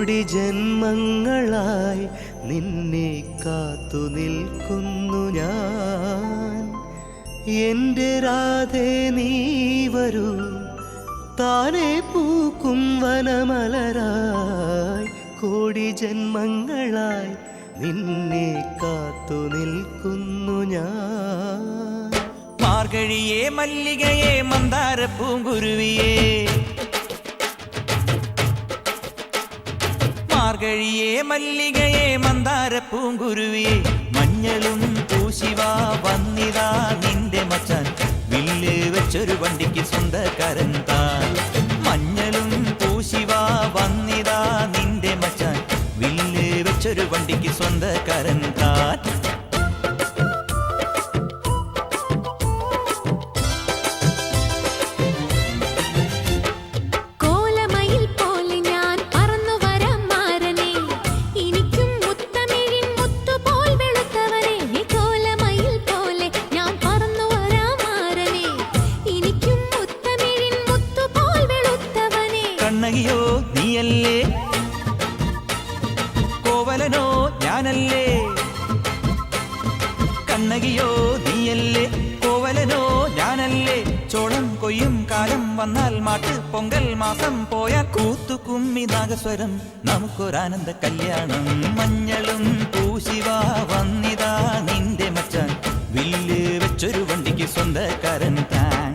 കോടി ജന്മങ്ങളായി നിന്നെ കാത്തു നിൽക്കുന്നു ഞാൻ. എൻ്റെ രാധേ നീ വരൂ, താനെ പൂക്കും വനമലരായി. കോടി ജന്മങ്ങളായി നിന്നെ കാത്തു നിൽക്കുന്നു ഞാൻ. മാർഗഴിയേ മല്ലികയെ മന്ദാര പൂങ്കുരുവിയേ, മാർഗഴിയേ മല്ലികയെ മന്ദാര പൂങ്കുരുവിയെ. മഞ്ഞളും പൂശിവാ വന്നിതാ നിന്റെ മച്ചാൻ, വില്ല് വെച്ചൊരു വണ്ടിക്ക് സ്വന്തക്കാരൻ താൻ. മഞ്ഞളും പൂശിവാ വന്നിതാ നിന്റെ മച്ചാൻ, വില്ല് വെച്ചൊരു വണ്ടിക്ക് സ്വന്തക്കാരൻ താൻ. കണ്ണകിയോ നീയല്ലേ, കോവലനോ ഞാനല്ലേ. കണ്ണകിയോ നീയല്ലേ, കോവലനോ ഞാനല്ലേ. ചോളം കൊയ്യും കാലം വന്നാൽ മാട്ട് പൊങ്കൽ മാസം പോയ കൂത്തു കുമ്മി നാഗസ്വരം നമുക്കൊരാനന്ദ കല്യാണം. മഞ്ഞളും പൂശിവാ വന്നിതാ നിന്റെ മച്ചാൻ, വില്ല് വെച്ചൊരു വണ്ടിക്ക് സ്വന്തക്കാരൻ താൻ.